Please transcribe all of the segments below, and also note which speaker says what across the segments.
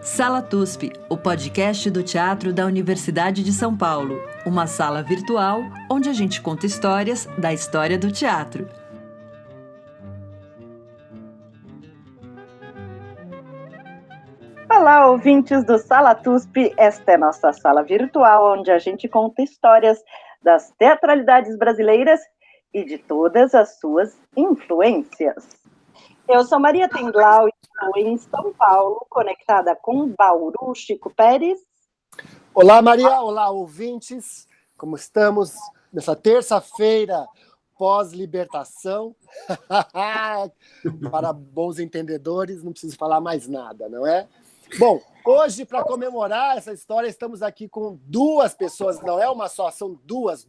Speaker 1: Sala TUSP, o podcast do teatro da Universidade de São Paulo. Uma sala virtual onde a gente conta histórias da história do teatro.
Speaker 2: Olá, ouvintes do Sala TUSP. Esta é nossa sala virtual onde a gente conta histórias das teatralidades brasileiras e de todas as suas influências. Eu sou Maria Tendlau e estou em São Paulo, conectada com Bauru, Chico Pérez.
Speaker 3: Olá, Maria. Olá, ouvintes. Como estamos nessa terça-feira pós-libertação? Para bons entendedores, não preciso falar mais nada, não é? Bom, hoje, para comemorar essa história, estamos aqui com duas pessoas, não é uma só, são duas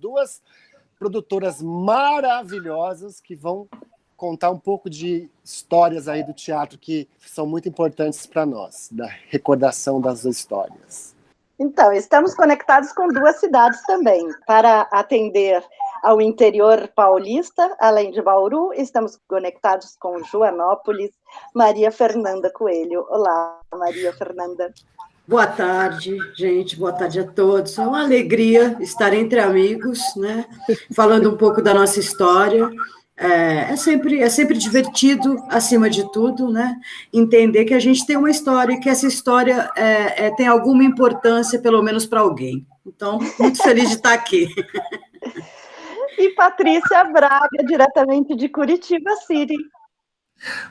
Speaker 3: produtoras maravilhosas que vão contar um pouco de histórias aí do teatro que são muito importantes para nós, da recordação das histórias.
Speaker 2: Então, estamos conectados com duas cidades também, para atender ao interior paulista, além de Bauru, estamos conectados com Joanópolis, Maria Fernanda Coelho. Olá, Maria Fernanda.
Speaker 4: Boa tarde, gente, boa tarde a todos. É uma alegria estar entre amigos, né? Falando um pouco da nossa história. É sempre divertido, acima de tudo, né? Entender que a gente tem uma história e que essa história tem alguma importância, pelo menos para alguém. Então, muito feliz de estar aqui.
Speaker 2: E Patrícia Braga, diretamente de Curitiba City.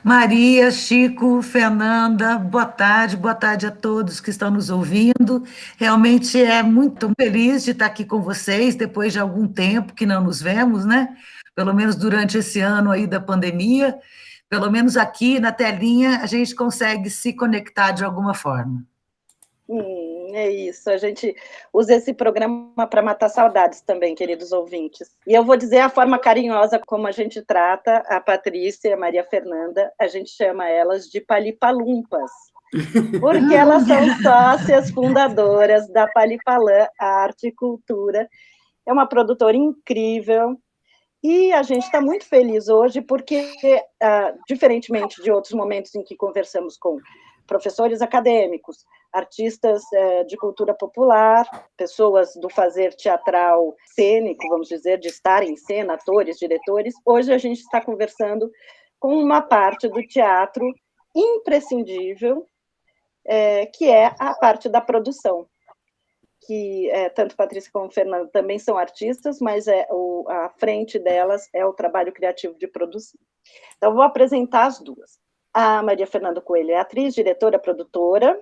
Speaker 5: Maria, Chico, Fernanda, boa tarde a todos que estão nos ouvindo. Realmente é muito feliz de estar aqui com vocês, depois de algum tempo que não nos vemos, né? Pelo menos durante esse ano aí da pandemia, pelo menos aqui na telinha, a gente consegue se conectar de alguma forma.
Speaker 2: É isso, a gente usa esse programa para matar saudades também, queridos ouvintes. E eu vou dizer a forma carinhosa como a gente trata a Patrícia e a Maria Fernanda, a gente chama elas de palipalumpas, porque elas são sócias fundadoras da Palipalã Arte e Cultura. É uma produtora incrível, e a gente está muito feliz hoje porque, diferentemente de outros momentos em que conversamos com professores acadêmicos, artistas de cultura popular, pessoas do fazer teatral cênico, vamos dizer, de estar em cena, atores, diretores, hoje a gente está conversando com uma parte do teatro imprescindível, que é a parte da produção, que tanto Patrícia como Fernanda também são artistas, mas a frente delas é o trabalho criativo de produção. Então, vou apresentar as duas. A Maria Fernanda Coelho é atriz, diretora, produtora.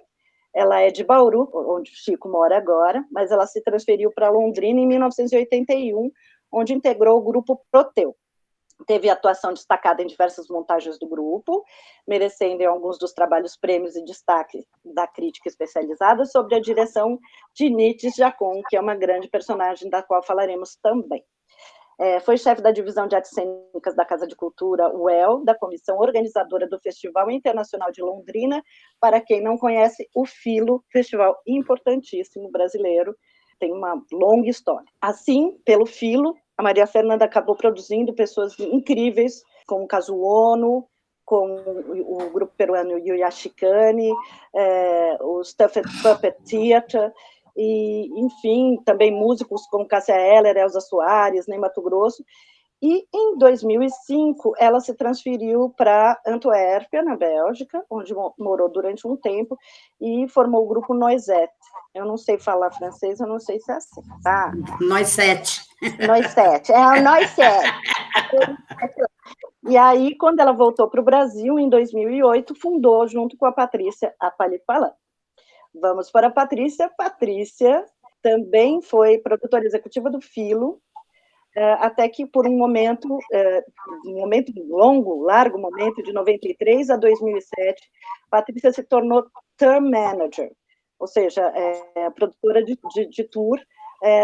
Speaker 2: Ela é de Bauru, onde o Chico mora agora, mas ela se transferiu para Londrina em 1981, onde integrou o grupo Proteu. Teve atuação destacada em diversas montagens do grupo, merecendo em alguns dos trabalhos prêmios e destaque da crítica especializada, sobre a direção de Nietzsche Jacon, que é uma grande personagem da qual falaremos também. Foi chefe da divisão de artes cênicas da Casa de Cultura UEL, da comissão organizadora do Festival Internacional de Londrina. Para quem não conhece, o Filo, festival importantíssimo brasileiro, tem uma longa história. Assim, pelo Filo, a Maria Fernanda acabou produzindo pessoas incríveis, como o Kazuono, com o grupo peruano Yuyashikane, o Stuffed Puppet Theatre, e, enfim, também músicos como Cássia Eller, Elza Soares, Ney Matogrosso. E, em 2005, ela se transferiu para Antuérpia, na Bélgica, onde morou durante um tempo, e formou o grupo Noisette. Eu não sei falar francês, eu não sei se é assim, tá?
Speaker 4: Noisette.
Speaker 2: Noisette, é a Noisette. E aí, quando ela voltou para o Brasil, em 2008, fundou, junto com a Patrícia, a Palipalã. Vamos para a Patrícia. Patrícia também foi produtora executiva do Filo, até que por um momento largo momento, de 93 a 2007, Patrícia se tornou tour manager, ou seja, produtora de tour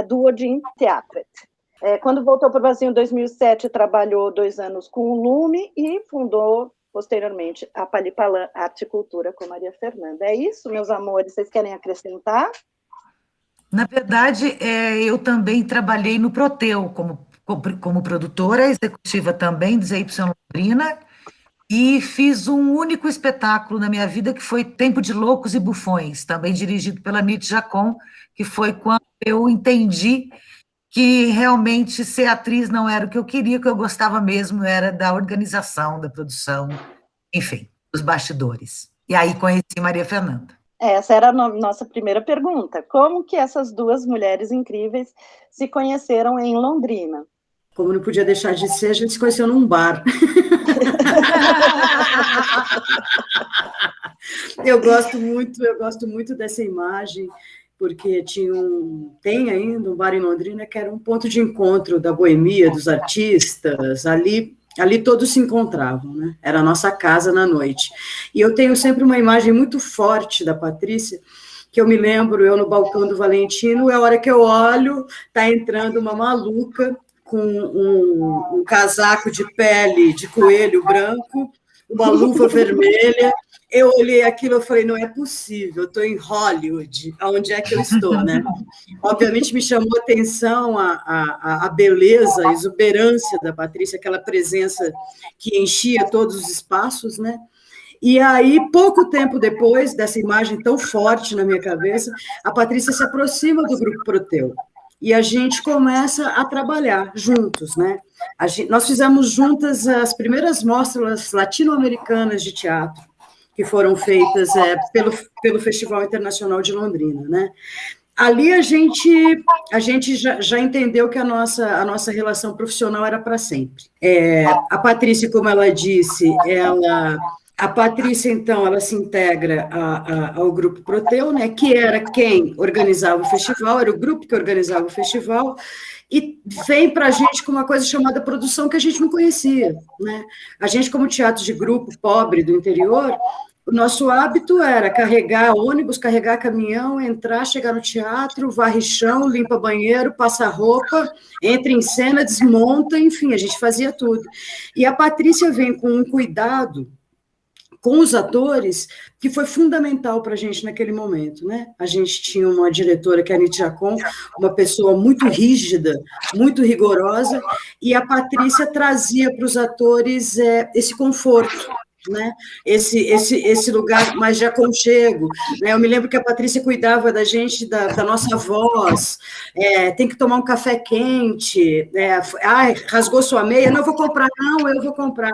Speaker 2: do Odin Theatre. Quando voltou para o Brasil em 2007, trabalhou 2 anos com o Lume e fundou, posteriormente, a Palipalã Arte e Cultura com Maria Fernanda. É isso, meus amores? Vocês querem acrescentar?
Speaker 5: Na verdade, eu também trabalhei no Proteu como produtora executiva também, ZY Londrina, E fiz um único espetáculo na minha vida, que foi Tempo de Loucos e Bufões, também dirigido pela Nite Jacon, que foi quando eu entendi que realmente ser atriz não era o que eu queria, o que eu gostava mesmo era da organização, da produção, enfim, dos bastidores. E aí conheci Maria Fernanda.
Speaker 2: Essa era a nossa primeira pergunta. Como que essas duas mulheres incríveis se conheceram em Londrina?
Speaker 4: Como não podia deixar de ser, a gente se conheceu num bar. Eu gosto muito dessa imagem, porque tem ainda um bar em Londrina que era um ponto de encontro da boemia, dos artistas, ali todos se encontravam, né? Era a nossa casa na noite. E eu tenho sempre uma imagem muito forte da Patrícia, que eu me lembro, eu no balcão do Valentino, é a hora que eu olho, está entrando uma maluca com um casaco de pele de coelho branco, uma luva vermelha. Eu olhei aquilo e falei, não é possível, eu estou em Hollywood, aonde é que eu estou, né? Obviamente me chamou a atenção a beleza, a exuberância da Patrícia, aquela presença que enchia todos os espaços, né? E aí, pouco tempo depois dessa imagem tão forte na minha cabeça, a Patrícia se aproxima do Grupo Proteu. E a gente começa a trabalhar juntos, né? Nós fizemos juntas as primeiras mostras latino-americanas de teatro, que foram feitas pelo Festival Internacional de Londrina, né? Ali a gente já entendeu que a nossa relação profissional era para sempre. A Patrícia, como ela disse, a Patrícia, então, ela se integra ao Grupo Proteu, né, que era quem organizava o festival, era o grupo que organizava o festival, e vem para a gente com uma coisa chamada produção que a gente não conhecia, né? A gente, como teatro de grupo pobre do interior, o nosso hábito era carregar ônibus, carregar caminhão, entrar, chegar no teatro, varre chão, limpa banheiro, passa roupa, entra em cena, desmonta, enfim, a gente fazia tudo. E a Patrícia vem com um cuidado com os atores, que foi fundamental para a gente naquele momento, né? A gente tinha uma diretora, que é a Nite Jacon, uma pessoa muito rígida, muito rigorosa, e a Patrícia trazia para os atores esse conforto, né? Esse lugar mais de aconchego, né? Eu me lembro que a Patrícia cuidava da gente, da nossa voz, tem que tomar um café quente, rasgou sua meia, não, eu vou comprar.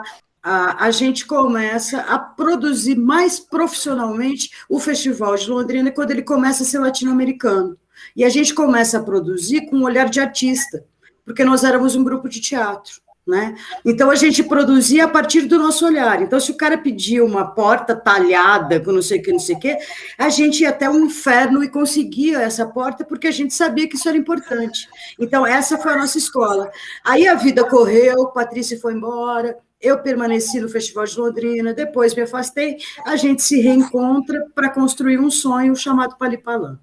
Speaker 4: A gente começa a produzir mais profissionalmente o Festival de Londrina quando ele começa a ser latino-americano. E a gente começa a produzir com um olhar de artista, porque nós éramos um grupo de teatro, né? Então, a gente produzia a partir do nosso olhar. Então, se o cara pedia uma porta talhada com não sei o que, a gente ia até um inferno e conseguia essa porta, porque a gente sabia que isso era importante. Então, essa foi a nossa escola. Aí a vida correu, Patrícia foi embora, eu permaneci no Festival de Londrina, depois me afastei, a gente se reencontra para construir um sonho chamado Palipalã.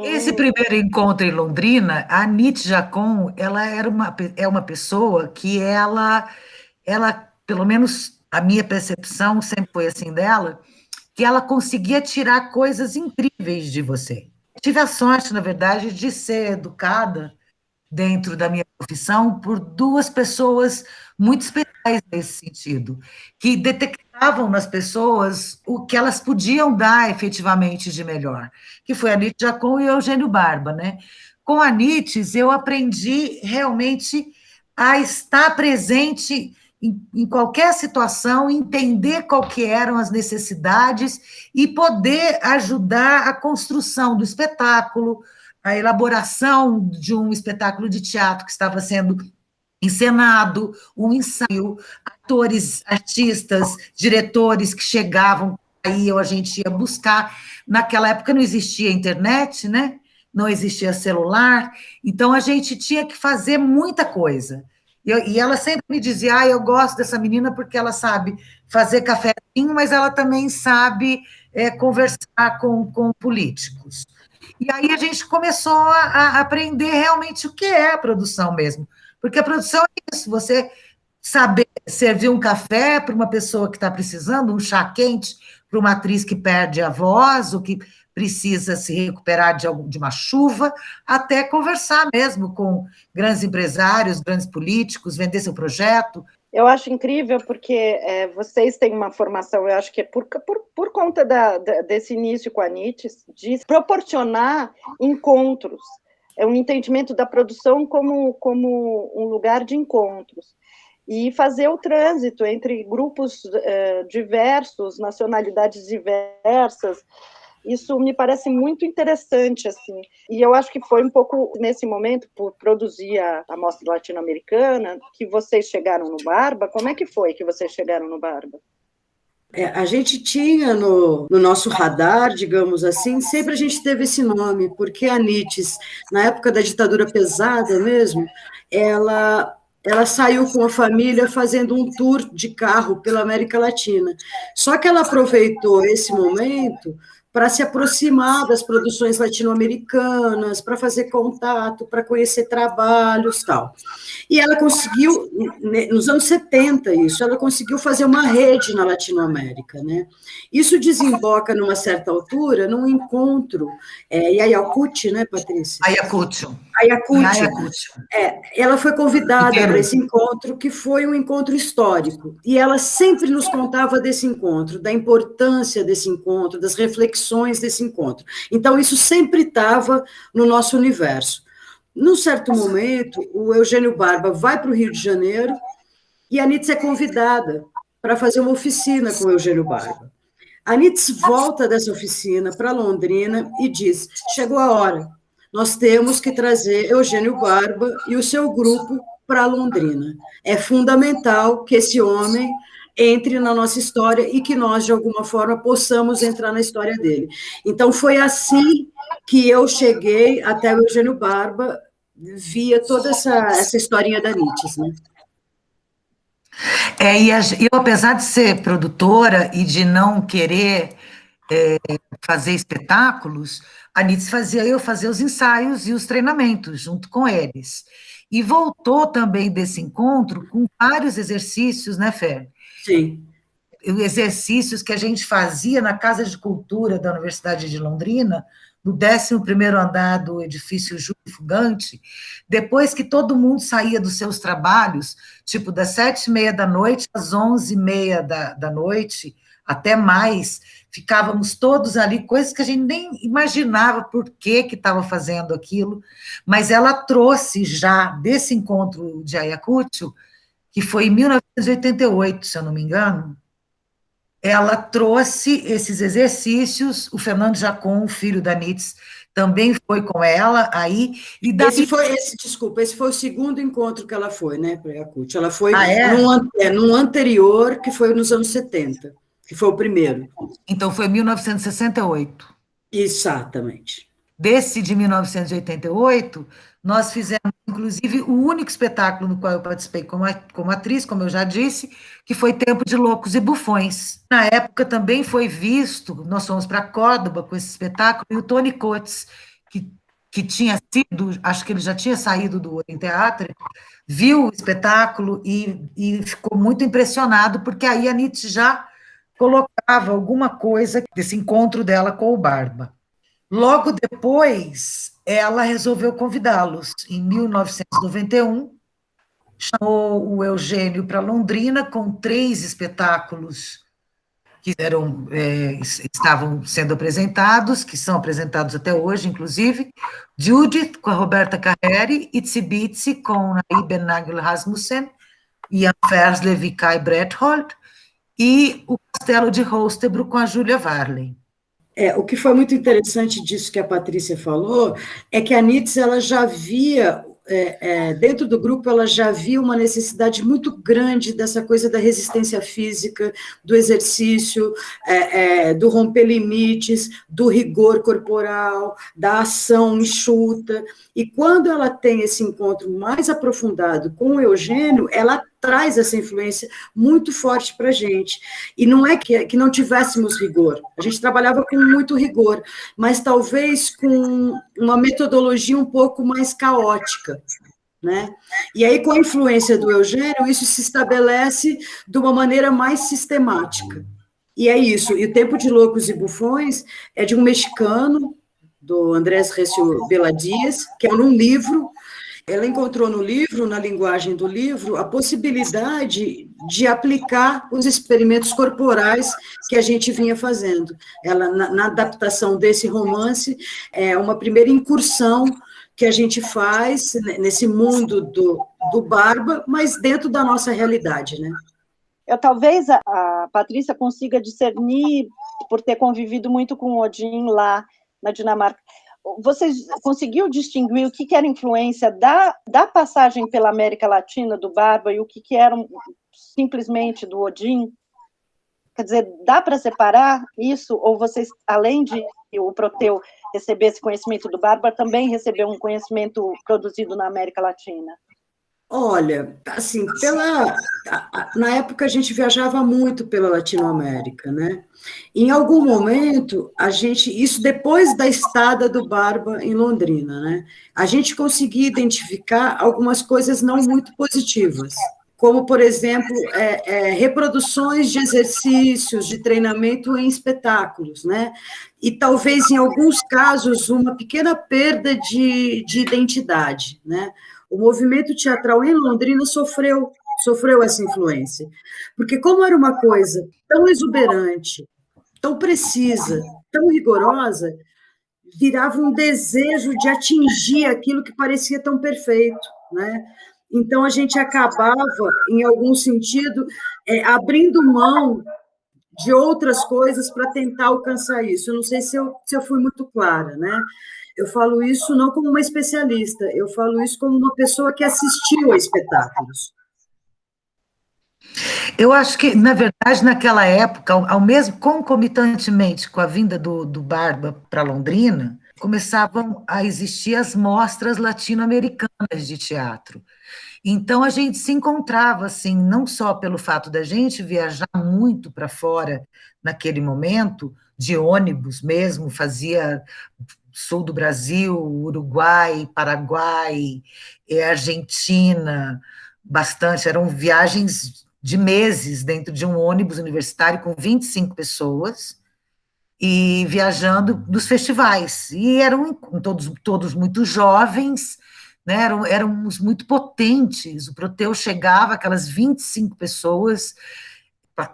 Speaker 5: Esse primeiro encontro em Londrina, a Nite Jacon, ela é uma pessoa que ela, pelo menos a minha percepção sempre foi assim dela, que ela conseguia tirar coisas incríveis de você. Tive a sorte, na verdade, de ser educada dentro da minha profissão por duas pessoas muito especiais nesse sentido, que detectavam nas pessoas o que elas podiam dar efetivamente de melhor, que foi a Nite Jacon e o Eugênio Barba, né? Com a Nites, eu aprendi realmente a estar presente em qualquer situação, entender qual que eram as necessidades e poder ajudar a construção do espetáculo, a elaboração de um espetáculo de teatro que estava sendo encenado, um ensaio, atores, artistas, diretores que chegavam, aí a gente ia buscar. Naquela época não existia internet, né? Não existia celular, então a gente tinha que fazer muita coisa. E ela sempre me dizia, eu gosto dessa menina porque ela sabe fazer cafezinho, mas ela também sabe conversar com políticos. E aí a gente começou a aprender realmente o que é a produção mesmo. Porque a produção é isso, você saber servir um café para uma pessoa que está precisando, um chá quente para uma atriz que perde a voz, ou que precisa se recuperar de uma chuva, até conversar mesmo com grandes empresários, grandes políticos, vender seu projeto,
Speaker 2: Eu acho incrível porque vocês têm uma formação, eu acho que é por conta desse início com a Nietzsche, de proporcionar encontros, um entendimento da produção como um lugar de encontros, e fazer o trânsito entre grupos diversos, nacionalidades diversas. Isso me parece muito interessante, assim, e eu acho que foi um pouco nesse momento, por produzir a Mostra Latino-Americana, que vocês chegaram no Barba. Como é que foi que vocês chegaram no Barba?
Speaker 4: A gente tinha no nosso radar, digamos assim, sempre a gente teve esse nome, porque a Nietzsche, na época da ditadura pesada mesmo, ela saiu com a família fazendo um tour de carro pela América Latina. Só que ela aproveitou esse momento para se aproximar das produções latino-americanas, para fazer contato, para conhecer trabalhos, tal. E ela conseguiu, nos anos 70, ela conseguiu fazer uma rede na Latinoamérica, né? Isso desemboca, numa certa altura, num encontro, em Ayacucho, né, Patrícia?
Speaker 5: Ayacucho.
Speaker 4: Ayacucho. Ela foi convidada para esse encontro, que foi um encontro histórico, e ela sempre nos contava desse encontro, da importância desse encontro, das reflexões desse encontro. Então, isso sempre estava no nosso universo. Num certo momento, o Eugênio Barba vai para o Rio de Janeiro e a Nietzsche é convidada para fazer uma oficina com o Eugênio Barba. A Nietzsche volta dessa oficina para Londrina e diz: chegou a hora, nós temos que trazer Eugênio Barba e o seu grupo para Londrina. É fundamental que esse homem entre na nossa história e que nós, de alguma forma, possamos entrar na história dele. Então, foi assim que eu cheguei até o Eugênio Barba, via toda essa historinha da Nietzsche, né?
Speaker 5: Eu, apesar de ser produtora e de não querer fazer espetáculos, a Nietzsche eu fazia os ensaios e os treinamentos junto com eles. E voltou também desse encontro com vários exercícios, né, Fer?
Speaker 4: Sim.
Speaker 5: Exercícios que a gente fazia na Casa de Cultura da Universidade de Londrina, no 11º andar do edifício Júlio Fugante, depois que todo mundo saía dos seus trabalhos, tipo das 7h30 da noite às 11h30 da noite, até mais, ficávamos todos ali, coisas que a gente nem imaginava por que estava fazendo aquilo, mas ela trouxe já desse encontro de Ayacucho, que foi em 1988, se eu não me engano, ela trouxe esses exercícios, o Fernando Jacon, o filho da Nietzsche, também foi com ela aí, e daí...
Speaker 4: Esse foi o segundo encontro que ela foi, né, para Ayacucho. Ela foi num anterior, que foi nos anos 70, que foi o primeiro.
Speaker 5: Então, foi 1968.
Speaker 4: Exatamente.
Speaker 5: Desse de 1988, nós fizemos, inclusive, o único espetáculo no qual eu participei como atriz, como eu já disse, que foi Tempo de Loucos e Bufões. Na época também foi visto, nós fomos para Córdoba com esse espetáculo, e o Tony Coates, que tinha sido, acho que ele já tinha saído do Open Teatro, viu o espetáculo e ficou muito impressionado, porque aí a Nietzsche já colocava alguma coisa desse encontro dela com o Barba. Logo depois, ela resolveu convidá-los. Em 1991, chamou o Eugênio para Londrina com 3 espetáculos que estavam sendo apresentados, que são apresentados até hoje, inclusive, Judith, com a Roberta Carreri, Itsy Bitsy, com a Iben Nagel Rasmussen, Ian Ferslew e Kai Brethold, e o Castelo de Holstebro, com a Júlia Varley.
Speaker 4: O que foi muito interessante disso que a Patrícia falou é que a Nietzsche, ela já via, dentro do grupo, ela já via uma necessidade muito grande dessa coisa da resistência física, do exercício, do romper limites, do rigor corporal, da ação enxuta. E quando ela tem esse encontro mais aprofundado com o Eugênio, ela traz essa influência muito forte para a gente. E não é que não tivéssemos rigor, a gente trabalhava com muito rigor, mas talvez com uma metodologia um pouco mais caótica, né? E aí, com a influência do Eugênio, isso se estabelece de uma maneira mais sistemática. E é isso, e o Tempo de Loucos e Bufões é de um mexicano, do Andrés Recio Bela Dias, que é um livro, ela encontrou no livro, na linguagem do livro, a possibilidade de aplicar os experimentos corporais que a gente vinha fazendo. Ela, na adaptação desse romance, é uma primeira incursão que a gente faz nesse mundo do Barba, mas dentro da nossa realidade, né?
Speaker 2: Talvez a Patrícia consiga discernir, por ter convivido muito com o Odin lá na Dinamarca. Você conseguiu distinguir o que era influência da passagem pela América Latina do Barba e o que era simplesmente do Odin? Quer dizer, dá para separar isso? Ou vocês, além de o Proteu receber esse conhecimento do Barba, também recebeu um conhecimento produzido na América Latina?
Speaker 4: Olha, assim, na época a gente viajava muito pela Latinoamérica, né? Em algum momento, isso depois da estada do Barba em Londrina, né? A gente conseguia identificar algumas coisas não muito positivas, como, por exemplo, reproduções de exercícios, de treinamento em espetáculos, né? E talvez, em alguns casos, uma pequena perda de identidade, né? O movimento teatral em Londrina sofreu essa influência, porque como era uma coisa tão exuberante, tão precisa, tão rigorosa, virava um desejo de atingir aquilo que parecia tão perfeito, né? Então, a gente acabava, em algum sentido, abrindo mão de outras coisas para tentar alcançar isso. Eu não sei se eu fui muito clara, né? Eu falo isso não como uma especialista, eu falo isso como uma pessoa que assistiu a espetáculos.
Speaker 5: Eu acho que, na verdade, naquela época, ao mesmo concomitantemente com a vinda do Barba para Londrina, começavam a existir as mostras latino-americanas de teatro. Então, a gente se encontrava, assim, não só pelo fato da gente viajar muito para fora naquele momento, de ônibus mesmo, fazia sul do Brasil, Uruguai, Paraguai, Argentina, bastante, eram viagens de meses dentro de um ônibus universitário com 25 pessoas, e viajando dos festivais, e eram todos muito jovens, né, éramos muito potentes, o Proteu chegava, aquelas 25 pessoas,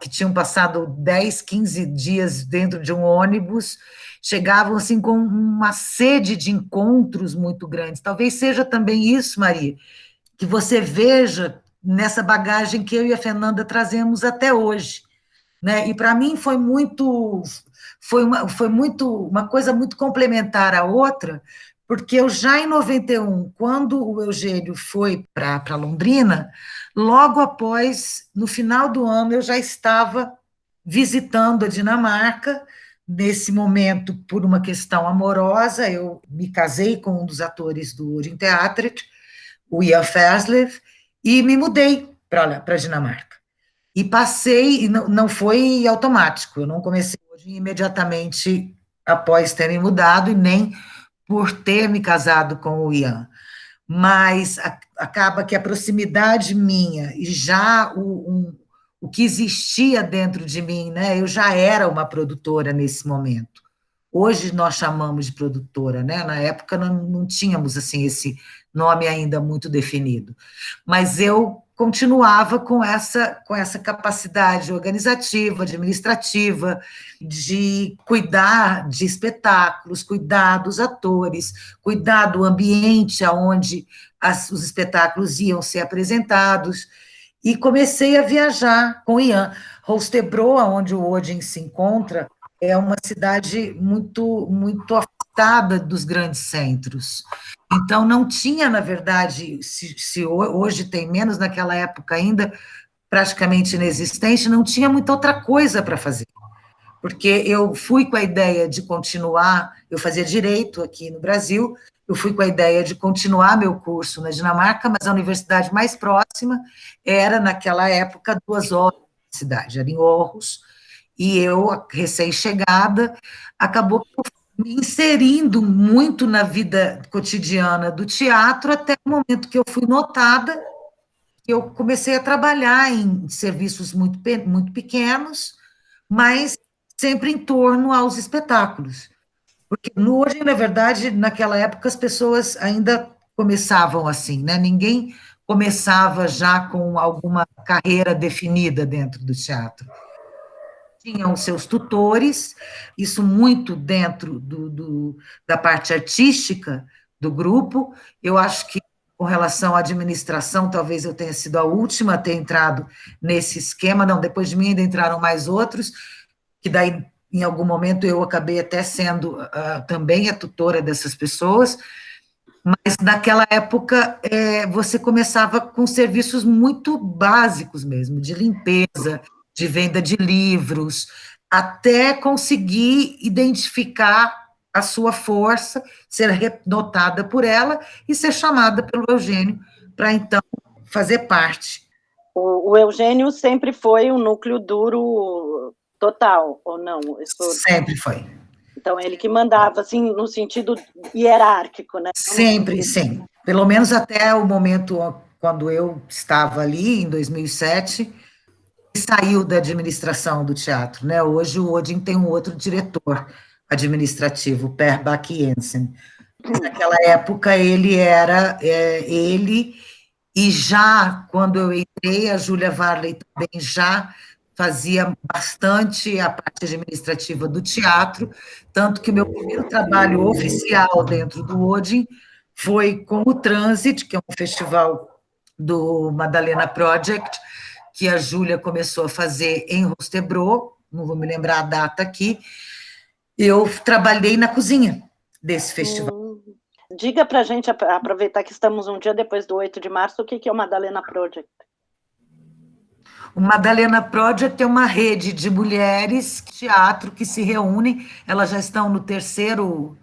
Speaker 5: que tinham passado 10, 15 dias dentro de um ônibus, chegavam assim com uma sede de encontros muito grandes. Talvez seja também isso, Maria, que você veja nessa bagagem que eu e a Fernanda trazemos até hoje, né? E para mim foi uma coisa muito complementar à outra, porque eu já em 91, quando o Eugênio foi para Londrina, logo após, no final do ano, eu já estava visitando a Dinamarca. Nesse momento, por uma questão amorosa, eu me casei com um dos atores do Odeon Teatret, o Ian Ferslev, e me mudei para a Dinamarca. E passei, e não foi automático, eu não comecei hoje imediatamente após terem mudado, e nem por ter me casado com o Ian. Mas acaba que a proximidade minha e já o que existia dentro de mim, né? Eu já era uma produtora nesse momento. Hoje nós chamamos de produtora, né? Na época não tínhamos assim esse nome ainda muito definido. Mas eu continuava com essa capacidade organizativa, administrativa, de cuidar de espetáculos, cuidar dos atores, cuidar do ambiente onde os espetáculos iam ser apresentados, e comecei a viajar com o Ian. Holstebro, onde o Odin se encontra, é uma cidade muito, muito afastada dos grandes centros. Então, não tinha, na verdade, se hoje tem menos, naquela época ainda, praticamente inexistente, não tinha muita outra coisa para fazer. Porque eu fui com a ideia de continuar, eu fazia direito aqui no Brasil, eu fui com a ideia de continuar meu curso na Dinamarca, mas a universidade mais próxima era, naquela época, 2 horas da cidade, era em Aarhus, e eu, recém-chegada, acabou me inserindo muito na vida cotidiana do teatro, até o momento que eu fui notada, que eu comecei a trabalhar em serviços muito pequenos, mas sempre em torno aos espetáculos. Porque hoje, na verdade, naquela época, as pessoas ainda começavam assim, né? Ninguém começava já com alguma carreira definida dentro do teatro. Tinham seus tutores, isso muito dentro da parte artística do grupo. Eu acho que, com relação à administração, talvez eu tenha sido a última a ter entrado nesse esquema. Não, depois de mim ainda entraram mais outros, que daí, em algum momento, eu acabei até sendo também a tutora dessas pessoas, mas naquela época você começava com serviços muito básicos mesmo, de limpeza, de venda de livros, até conseguir identificar a sua força, ser notada por ela e ser chamada pelo Eugênio para, então, fazer parte.
Speaker 2: O Eugênio sempre foi um núcleo duro total, ou não?
Speaker 5: Sempre foi.
Speaker 2: Então, ele que mandava, assim, no sentido hierárquico, né?
Speaker 5: Sempre, sim. Pelo menos até o momento quando eu estava ali, em 2007, e saiu da administração do teatro, né? Hoje o Odin tem um outro diretor administrativo, Per Bach-Jensen. Naquela época ele era ele, e já quando eu entrei, a Júlia Varley também já fazia bastante a parte administrativa do teatro, tanto que o meu primeiro trabalho oficial dentro do Odin foi com o Transit, que é um festival do Madalena Project, que a Júlia começou a fazer em Rostebro, não vou me lembrar a data aqui. Eu trabalhei na cozinha desse festival.
Speaker 2: Diga para a gente, aproveitar que estamos um dia depois do 8 de março, o que é o Madalena Project?
Speaker 5: O Madalena Project é uma rede de mulheres de teatro que se reúnem, elas já estão no terceiro,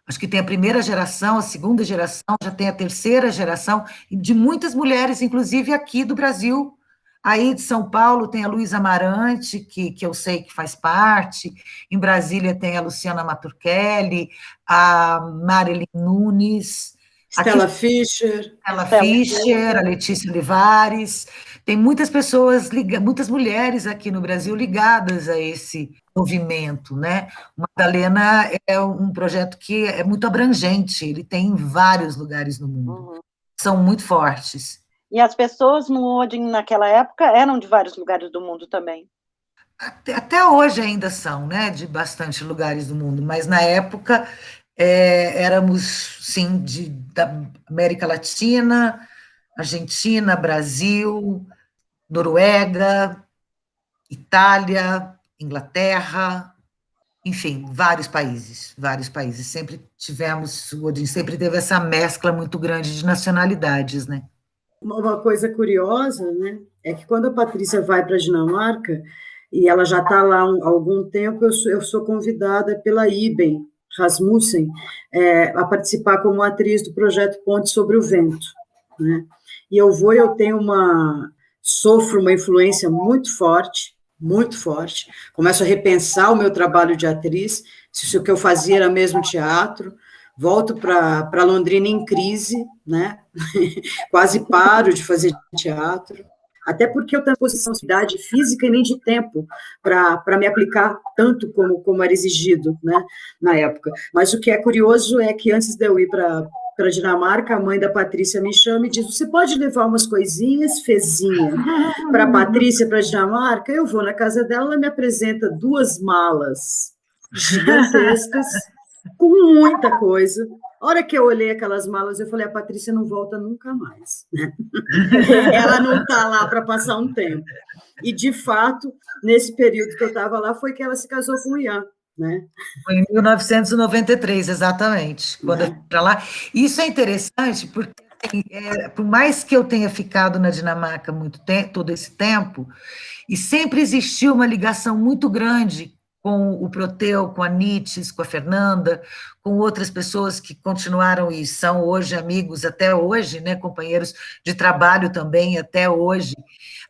Speaker 5: acho que tem a primeira geração, a segunda geração, já tem a terceira geração, de muitas mulheres, inclusive aqui do Brasil. Aí de São Paulo tem a Luísa Amarante, que eu sei que faz parte, em Brasília tem a Luciana Maturchelli, a Marilyn Nunes,
Speaker 4: Stella Fischer,
Speaker 5: a Letícia Olivares, tem muitas pessoas, muitas mulheres aqui no Brasil ligadas a esse movimento, né? O Madalena é um projeto que é muito abrangente, ele tem em vários lugares no mundo, são muito fortes.
Speaker 2: E as pessoas no Odin, naquela época, eram de vários lugares do mundo também?
Speaker 5: Até hoje ainda são, né? De bastante lugares do mundo, mas na época éramos, sim, da América Latina, Argentina, Brasil, Noruega, Itália, Inglaterra, enfim, vários países. Sempre tivemos, o Odin sempre teve essa mescla muito grande de nacionalidades, né?
Speaker 4: Uma coisa curiosa, né, é que quando a Patrícia vai para a Dinamarca, e ela já está lá há algum tempo, eu sou convidada pela Iben Rasmussen a participar como atriz do projeto Ponte sobre o Vento, né? E eu sofro uma influência muito forte, começo a repensar o meu trabalho de atriz, se o que eu fazia era mesmo teatro, volto para Londrina em crise, né? Quase paro de fazer teatro, até porque eu tenho posição de idade física e nem de tempo para me aplicar tanto como era exigido, né, na época. Mas o que é curioso é que antes de eu ir para a Dinamarca, a mãe da Patrícia me chama e diz: você pode levar umas coisinhas, Fezinha, para a Patrícia, para a Dinamarca? Eu vou na casa dela, ela me apresenta 2 malas gigantescas, com muita coisa. A hora que eu olhei aquelas malas, eu falei: a Patrícia não volta nunca mais. Ela não está lá para passar um tempo. E, de fato, nesse período que eu estava lá, foi que ela se casou com o Ian, né?
Speaker 5: Foi em 1993, exatamente, quando eu fui para lá. Isso é interessante, porque, assim, por mais que eu tenha ficado na Dinamarca todo esse tempo, e sempre existiu uma ligação muito grande com o Proteu, com a Nietzsche, com a Fernanda, com outras pessoas que continuaram e são hoje amigos até hoje, né, companheiros de trabalho também até hoje.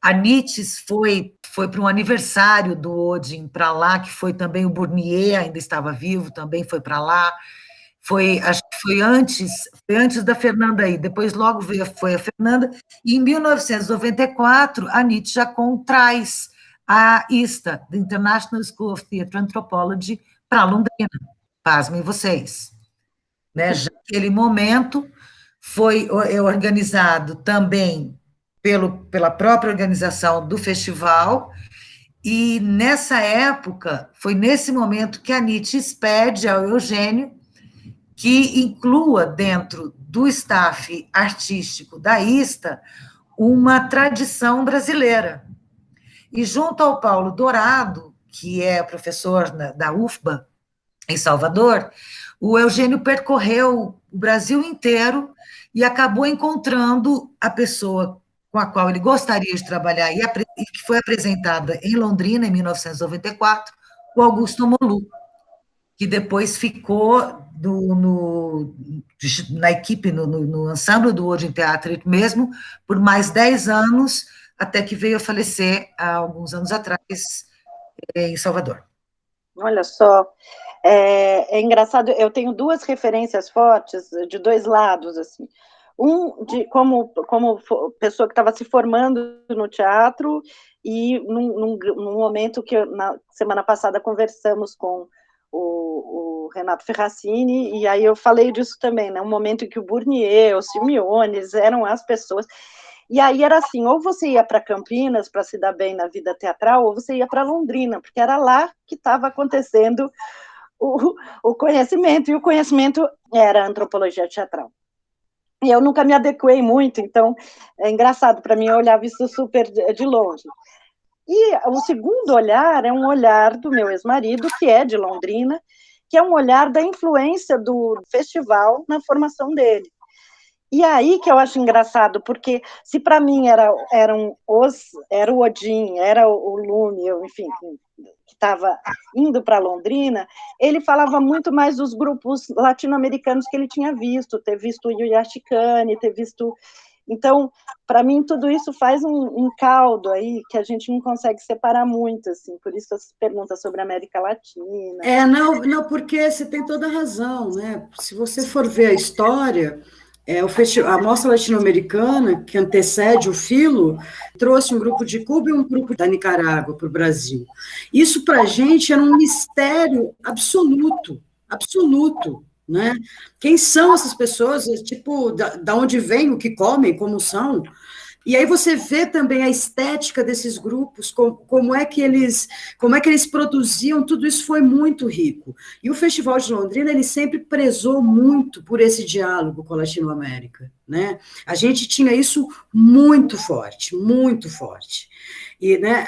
Speaker 5: A Nietzsche foi para um aniversário do Odin para lá, que foi também o Bournier, ainda estava vivo, também foi para lá. Acho que foi antes da Fernanda aí, depois logo foi a Fernanda, e em 1994 a Nietzsche já traz a ISTA, the International School of Theatre Anthropology, para Londrina, pasmem vocês. Né? Já naquele momento, foi organizado também pela própria organização do festival, e nessa época, foi nesse momento que a Nietzsche pede ao Eugênio que inclua dentro do staff artístico da ISTA uma tradição brasileira. E junto ao Paulo Dourado, que é professor da UFBA, em Salvador, o Eugênio percorreu o Brasil inteiro e acabou encontrando a pessoa com a qual ele gostaria de trabalhar e que foi apresentada em Londrina, em 1994, o Augusto Molu, que depois ficou na equipe, no ensemble do Odeon Theatre mesmo, por mais 10 anos, até que veio a falecer há alguns anos atrás, em Salvador.
Speaker 2: Olha só, é engraçado, eu tenho duas referências fortes de dois lados, assim. Como pessoa que estava se formando no teatro, e num momento que na semana passada conversamos com o Renato Ferracini, e aí eu falei disso também, né? Um momento em que o Burnier, o Simeone, eles eram as pessoas. E aí era assim, ou você ia para Campinas para se dar bem na vida teatral, ou você ia para Londrina, porque era lá que estava acontecendo o conhecimento, e o conhecimento era a antropologia teatral. E eu nunca me adequei muito, então é engraçado, para mim eu olhava isso super de longe. E o segundo olhar é um olhar do meu ex-marido, que é de Londrina, que é um olhar da influência do festival na formação dele. E aí que eu acho engraçado, porque se para mim era o Odin, era o Lume, enfim, que estava indo para Londrina, ele falava muito mais dos grupos latino-americanos que ele tinha visto, ter visto o Yuyashikane, ter visto... Então, para mim, tudo isso faz um caldo aí que a gente não consegue separar muito, assim, por isso as perguntas sobre a América Latina.
Speaker 4: Não, porque você tem toda a razão, né? Se você for ver a história... a Mostra Latino-Americana, que antecede o Filo, trouxe um grupo de Cuba e um grupo da Nicarágua para o Brasil. Isso, para a gente, era um mistério absoluto, absoluto, né? Quem são essas pessoas? Tipo, da onde vêm, o que comem, como são? E aí você vê também a estética desses grupos, como é que eles produziam, tudo isso foi muito rico. E o Festival de Londrina, ele sempre prezou muito por esse diálogo com a Latinoamérica, né? A gente tinha isso muito forte, muito forte. E, né,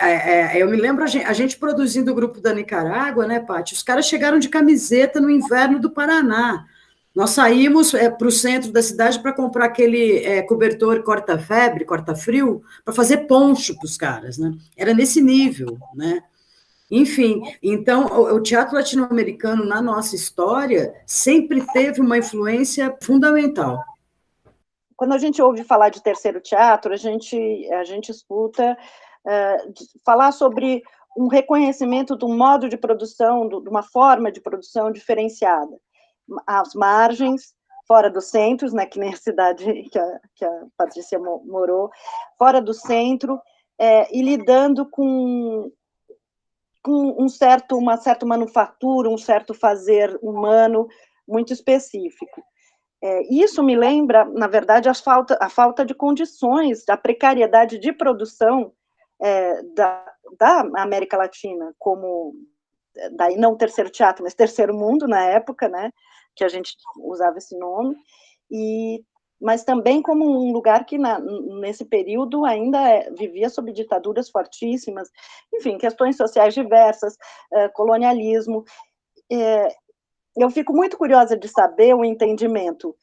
Speaker 4: eu me lembro a gente produzindo o grupo da Nicarágua, né, Paty? Os caras chegaram de camiseta no inverno do Paraná. Nós saímos para o centro da cidade para comprar aquele cobertor corta-febre, corta-frio, para fazer poncho para os caras, né? Era nesse nível, né? Enfim, então, o teatro latino-americano, na nossa história, sempre teve uma influência fundamental.
Speaker 2: Quando a gente ouve falar de terceiro teatro, a gente escuta falar sobre um reconhecimento de um modo de produção, de uma forma de produção diferenciada. Às margens, fora dos centros, né, que nem a cidade que a Patrícia morou, fora do centro, e lidando com uma certa manufatura, um certo fazer humano muito específico. Isso me lembra, na verdade, a falta de condições, da precariedade de produção da América Latina, como, daí não terceiro teatro, mas terceiro mundo na época, né, que a gente usava esse nome, mas também como um lugar que nesse período ainda vivia sob ditaduras fortíssimas, enfim, questões sociais diversas, colonialismo. Eu fico muito curiosa de saber o entendimento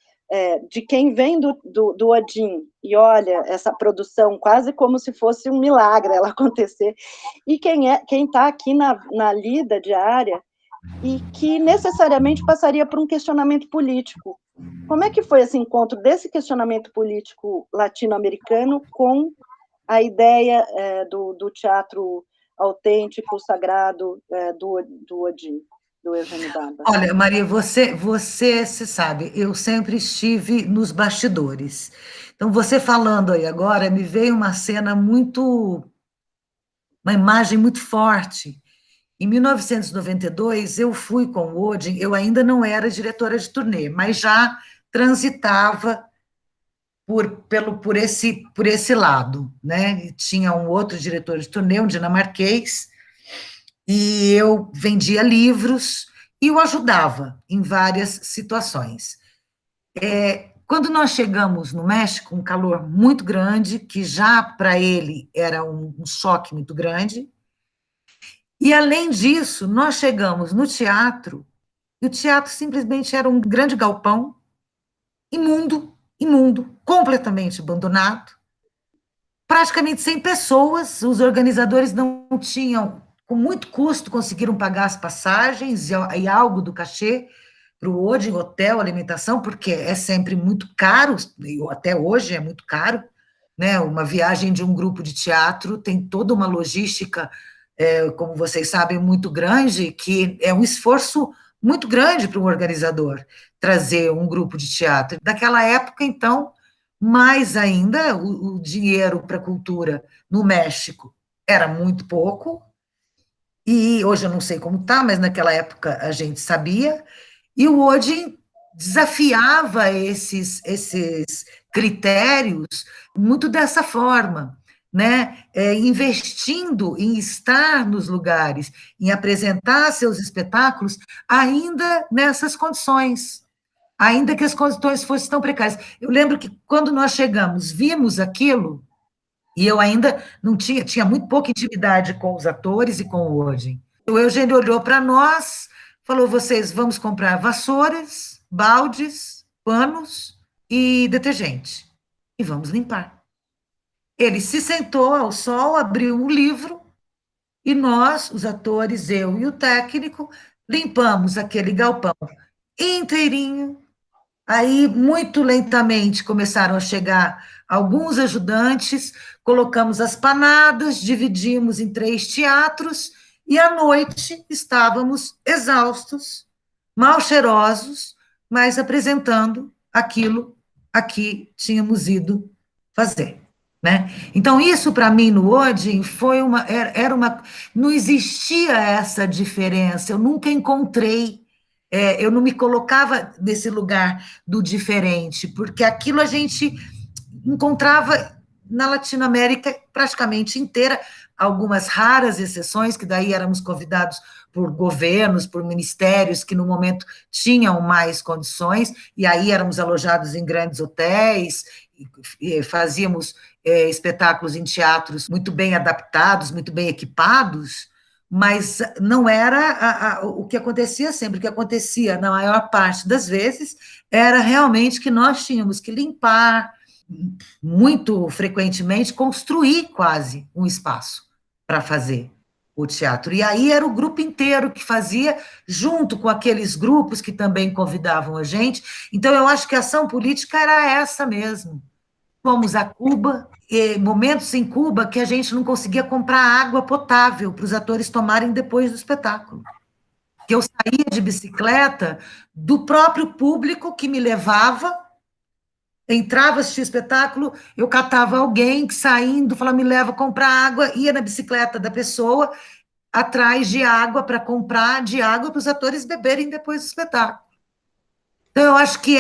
Speaker 2: de quem vem do Odin e olha essa produção quase como se fosse um milagre ela acontecer, e quem está aqui na lida diária e que necessariamente passaria por um questionamento político. Como é que foi esse encontro desse questionamento político latino-americano com a ideia do teatro autêntico, sagrado do Odin? Do Eugênio Barba.
Speaker 5: Olha, Maria, você sabe, eu sempre estive nos bastidores. Então, você falando aí agora, me veio uma imagem muito forte. Em 1992, eu fui com o Odin, eu ainda não era diretora de turnê, mas já transitava por esse lado, né? E tinha um outro diretor de turnê, um dinamarquês, e eu vendia livros e o ajudava em várias situações. Quando nós chegamos no México, um calor muito grande, que já para ele era um choque muito grande, e além disso, nós chegamos no teatro, e o teatro simplesmente era um grande galpão, imundo, completamente abandonado, praticamente sem pessoas, os organizadores não tinham, com muito custo, conseguiram pagar as passagens e algo do cachê para o Odeon, hotel, alimentação, porque é sempre muito caro, até hoje é muito caro, né? Uma viagem de um grupo de teatro tem toda uma logística, como vocês sabem, muito grande, que é um esforço muito grande para um organizador trazer um grupo de teatro. Naquela época, então, mais ainda, o dinheiro para a cultura no México era muito pouco, e hoje eu não sei como está, mas naquela época a gente sabia, e o Odeon desafiava esses critérios muito dessa forma, né? Investindo em estar nos lugares, em apresentar seus espetáculos, ainda nessas condições, ainda que as condições fossem tão precárias. Eu lembro que quando nós chegamos, vimos aquilo, e eu ainda não tinha muito pouca intimidade com os atores e com o Odeon. O Eugênio olhou para nós, falou: vocês vamos comprar vassouras, baldes, panos e detergente, e vamos limpar. Ele se sentou ao sol, abriu um livro, e nós, os atores, eu e o técnico, limpamos aquele galpão inteirinho. Aí, muito lentamente, começaram a chegar alguns ajudantes, colocamos as panadas, dividimos em 3 teatros, e à noite estávamos exaustos, mal cheirosos, mas apresentando aquilo a que tínhamos ido fazer, né? Então, isso para mim no Odeon foi era uma, não existia essa diferença, eu nunca encontrei, eu não me colocava nesse lugar do diferente, porque aquilo a gente encontrava na Latinoamérica praticamente inteira, algumas raras exceções, que daí éramos convidados por governos, por ministérios que no momento tinham mais condições, e aí éramos alojados em grandes hotéis, e fazíamos espetáculos em teatros muito bem adaptados, muito bem equipados, mas não era o que acontecia sempre. O que acontecia, na maior parte das vezes, era realmente que nós tínhamos que limpar, muito frequentemente, construir quase um espaço para fazer o teatro. E aí era o grupo inteiro que fazia, junto com aqueles grupos que também convidavam a gente. Então, eu acho que a ação política era essa mesmo. Fomos a Cuba, momentos em Cuba que a gente não conseguia comprar água potável para os atores tomarem depois do espetáculo. Que eu saía de bicicleta do próprio público que me levava, entrava, assistia o espetáculo, eu catava alguém que saindo, falava: me leva a comprar água, ia na bicicleta da pessoa, atrás de água, para comprar de água para os atores beberem depois do espetáculo. Então, eu acho que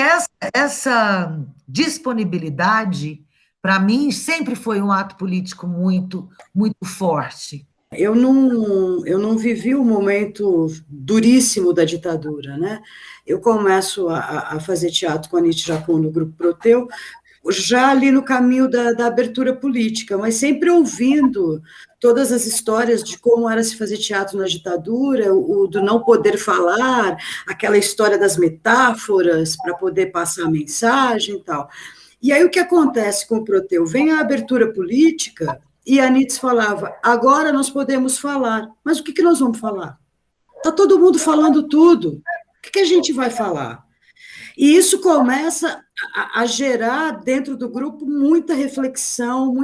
Speaker 5: essa disponibilidade, para mim, sempre foi um ato político muito, muito forte.
Speaker 4: Eu não vivi o momento duríssimo da ditadura, né? Eu começo a fazer teatro com a Nietzsche Jacon no Grupo Proteu, já ali no caminho da abertura política, mas sempre ouvindo todas as histórias de como era se fazer teatro na ditadura, o do não poder falar, aquela história das metáforas para poder passar a mensagem e tal. E aí o que acontece com o Proteu? Vem a abertura política e a Nietzsche falava: agora nós podemos falar, mas o que nós vamos falar? Está todo mundo falando tudo, o que a gente vai falar? E isso começa a gerar dentro do grupo muita reflexão,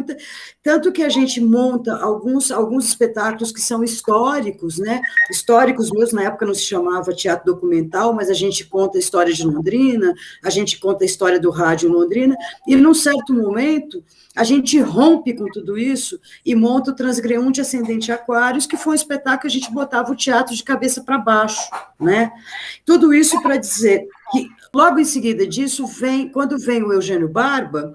Speaker 4: tanto que a gente monta alguns espetáculos que são históricos, né? Históricos mesmo, na época não se chamava teatro documental, mas a gente conta a história de Londrina, a gente conta a história do rádio em Londrina, e num certo momento a gente rompe com tudo isso e monta o Transgreunte Ascendente Aquários, que foi um espetáculo que a gente botava o teatro de cabeça para baixo, né? Tudo isso para dizer que Logo em seguida disso, quando vem o Eugênio Barba,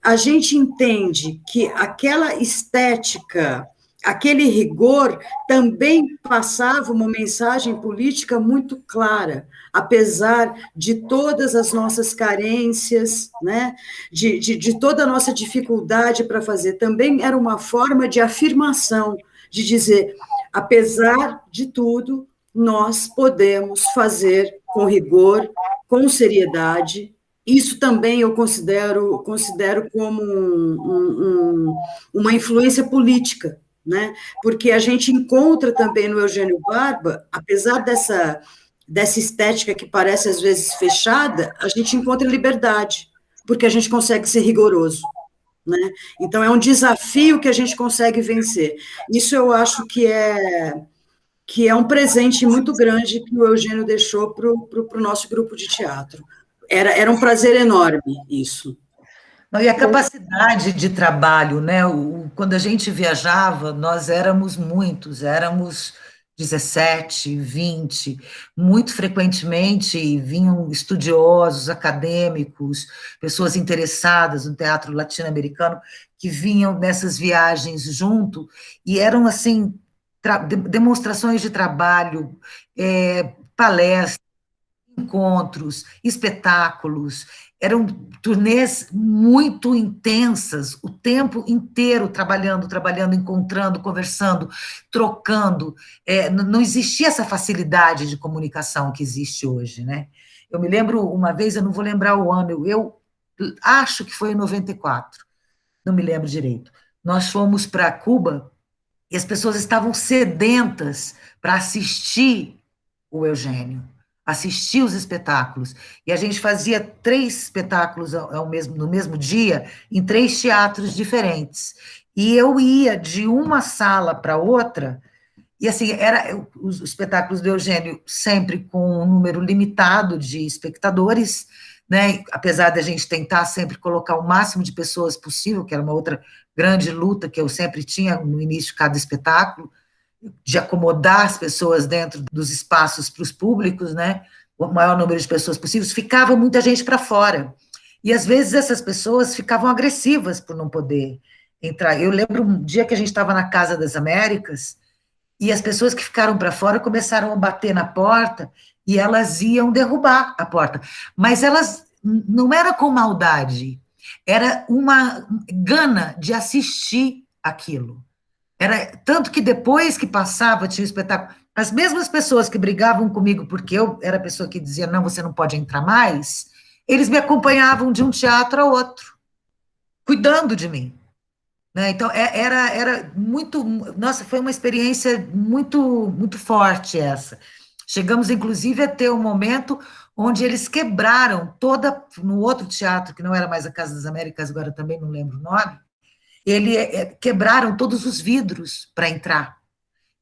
Speaker 4: a gente entende que aquela estética, aquele rigor, também passava uma mensagem política muito clara, apesar de todas as nossas carências, né, de toda a nossa dificuldade para fazer. Também era uma forma de afirmação, de dizer, apesar de tudo, nós podemos fazer com rigor, com seriedade. Isso também eu considero como uma influência política, né? Porque a gente encontra também no Eugênio Barba, apesar dessa estética que parece às vezes fechada, a gente encontra liberdade, porque a gente consegue ser rigoroso, né? Então é um desafio que a gente consegue vencer. Isso eu acho que é um presente muito grande que o Eugênio deixou para o nosso grupo de teatro. Era um prazer enorme isso.
Speaker 5: Não, e a capacidade de trabalho, né? Quando a gente viajava, nós éramos muitos, éramos 17, 20, muito frequentemente vinham estudiosos, acadêmicos, pessoas interessadas no teatro latino-americano, que vinham nessas viagens junto, e eram, assim, demonstrações de trabalho, palestras, encontros, espetáculos, eram turnês muito intensas, o tempo inteiro trabalhando, encontrando, conversando, trocando. Não existia essa facilidade de comunicação que existe hoje, né? Eu me lembro uma vez, eu não vou lembrar o ano, eu acho que foi em 94, não me lembro direito. Nós fomos para Cuba e as pessoas estavam sedentas para assistir o Eugênio, assistir os espetáculos. E a gente fazia 3 espetáculos no mesmo dia, em 3 teatros diferentes. E eu ia de uma sala para outra, e assim, os espetáculos do Eugênio sempre com um número limitado de espectadores, né? Apesar da gente tentar sempre colocar o máximo de pessoas possível, que era uma outra grande luta que eu sempre tinha no início de cada espetáculo, de acomodar as pessoas dentro dos espaços para os públicos, né? O maior número de pessoas possíveis, ficava muita gente para fora. E, às vezes, essas pessoas ficavam agressivas por não poder entrar. Eu lembro um dia que a gente estava na Casa das Américas e as pessoas que ficaram para fora começaram a bater na porta e elas iam derrubar a porta. Mas elas não era com maldade, era uma gana de assistir aquilo. Era tanto que depois que passava, tinha o espetáculo, as mesmas pessoas que brigavam comigo porque eu era a pessoa que dizia, não, você não pode entrar mais, eles me acompanhavam de um teatro a outro, cuidando de mim. Né? Então, era muito... Nossa, foi uma experiência muito, muito forte essa. Chegamos, inclusive, a ter um momento onde eles quebraram no outro teatro, que não era mais a Casa das Américas, agora também não lembro o nome, quebraram todos os vidros para entrar.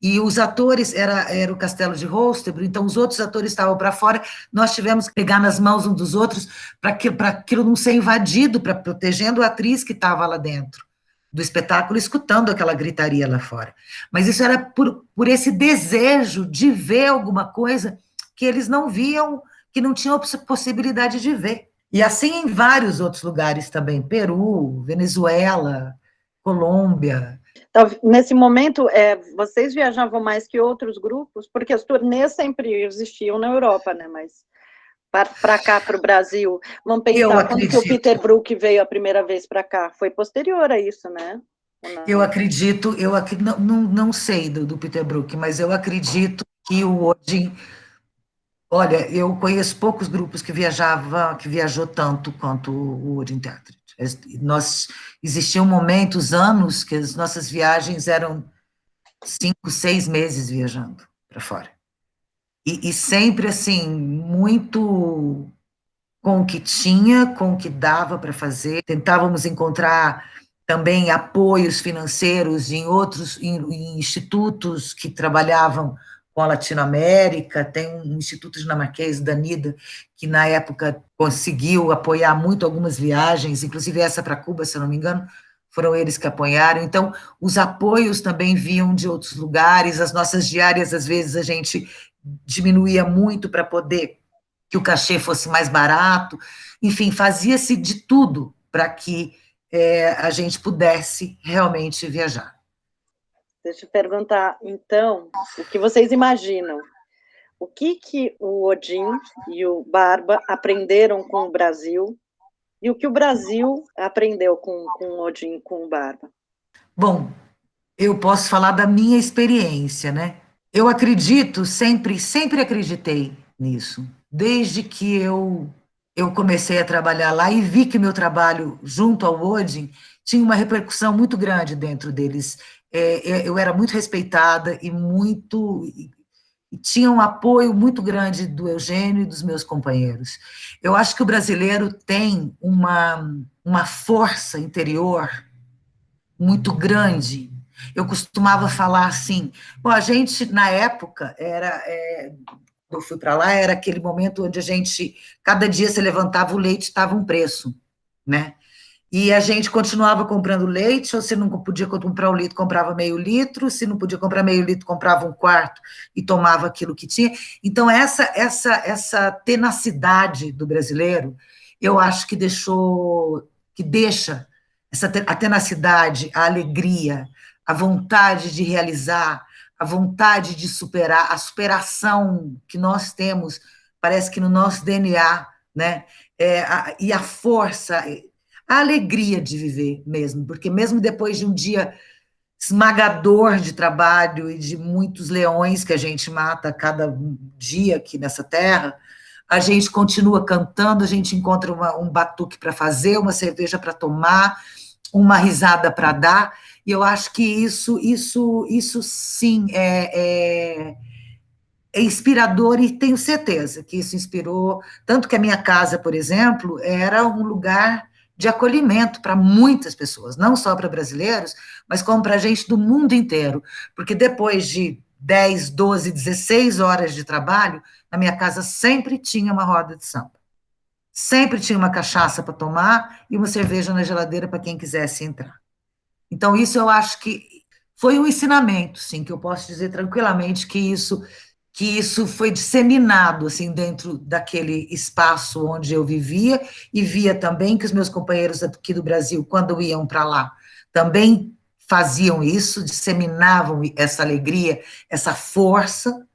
Speaker 5: E os atores, era o Castelo de Holstebro, então os outros atores estavam para fora, nós tivemos que pegar nas mãos um dos outros para aquilo não ser invadido, protegendo a atriz que estava lá dentro do espetáculo, escutando aquela gritaria lá fora. Mas isso era por esse desejo de ver alguma coisa que eles não viam, que não tinham possibilidade de ver. E assim em vários outros lugares também, Peru, Venezuela, Colômbia.
Speaker 2: Então, nesse momento, vocês viajavam mais que outros grupos? Porque as turnês sempre existiam na Europa, né? Mas para cá, para o Brasil, vamos pensar quando que o Peter Brook veio a primeira vez para cá? Foi posterior a isso, né?
Speaker 5: Eu acredito, não sei do Peter Brook, mas eu acredito que o Odin... Olha, eu conheço poucos grupos que viajou tanto quanto o Odin Theatre. Existiam momentos, anos, que as nossas viagens eram 5, 6 meses viajando para fora. E sempre, assim, muito com o que tinha, com o que dava para fazer. Tentávamos encontrar também apoios financeiros em institutos que trabalhavam com a Latinoamérica. Tem um instituto dinamarquês, Danida, que na época conseguiu apoiar muito algumas viagens, inclusive essa para Cuba, se eu não me engano, foram eles que apoiaram. Então, os apoios também vinham de outros lugares, as nossas diárias, às vezes, a gente diminuía muito para poder que o cachê fosse mais barato, enfim, fazia-se de tudo para que a gente pudesse realmente viajar.
Speaker 2: Deixa eu perguntar, então, o que vocês imaginam? O que o Odin e o Barba aprenderam com o Brasil e o que o Brasil aprendeu com o Odin e com o Barba?
Speaker 5: Bom, eu posso falar da minha experiência, né? Eu acredito, sempre acreditei nisso. Desde que eu comecei a trabalhar lá e vi que meu trabalho junto ao Odin tinha uma repercussão muito grande dentro deles. Eu era muito respeitada e tinha um apoio muito grande do Eugênio e dos meus companheiros. Eu acho que o brasileiro tem uma força interior muito grande. Eu costumava falar assim, bom, a gente, na época, eu fui para lá, era aquele momento onde a gente, cada dia se levantava, o leite estava um preço, né? E a gente continuava comprando leite, ou se não podia comprar 1 litro, comprava meio litro, se não podia comprar meio litro, comprava 1/4 e tomava aquilo que tinha. Então, essa tenacidade do brasileiro, eu acho que deixa a tenacidade, a alegria, a vontade de realizar, a vontade de superar, a superação que nós temos, parece que no nosso DNA, né? E a força, a alegria de viver mesmo, porque mesmo depois de um dia esmagador de trabalho e de muitos leões que a gente mata cada dia aqui nessa terra, a gente continua cantando, a gente encontra um batuque para fazer, uma cerveja para tomar, uma risada para dar, e eu acho que isso sim é inspirador, e tenho certeza que isso inspirou, tanto que a minha casa, por exemplo, era um lugar de acolhimento para muitas pessoas, não só para brasileiros, mas como para gente do mundo inteiro, porque depois de 10, 12, 16 horas de trabalho, na minha casa sempre tinha uma roda de samba. Sempre tinha uma cachaça para tomar e uma cerveja na geladeira para quem quisesse entrar. Então, isso eu acho que foi um ensinamento, sim, que eu posso dizer tranquilamente que isso foi disseminado assim dentro daquele espaço onde eu vivia, e via também que os meus companheiros aqui do Brasil, quando iam para lá, também faziam isso, disseminavam essa alegria, essa força,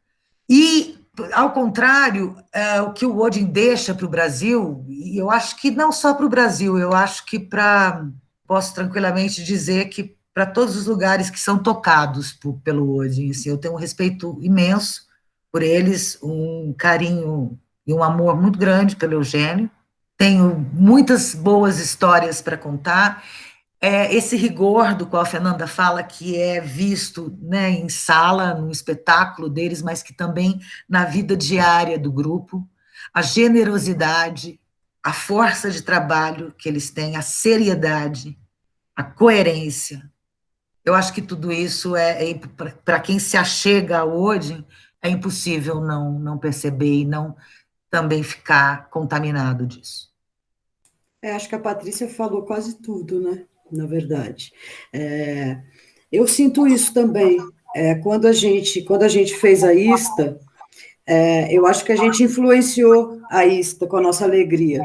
Speaker 5: e, ao contrário, o que o Odin deixa para o Brasil, e eu acho que não só para o Brasil, eu acho que posso tranquilamente dizer que para todos os lugares que são tocados pelo Odin, assim, eu tenho um respeito imenso por eles, um carinho e um amor muito grande pelo Eugênio, tenho muitas boas histórias para contar, esse rigor do qual a Fernanda fala, que é visto, né, em sala, no espetáculo deles, mas que também na vida diária do grupo, a generosidade, a força de trabalho que eles têm, a seriedade, a coerência. Eu acho que tudo isso para quem se achega ao Odin, é impossível não perceber e não também ficar contaminado disso.
Speaker 4: Acho que a Patrícia falou quase tudo, né? Na verdade. Eu sinto isso também. Quando a gente fez a ISTA, eu acho que a gente influenciou a ISTA com a nossa alegria,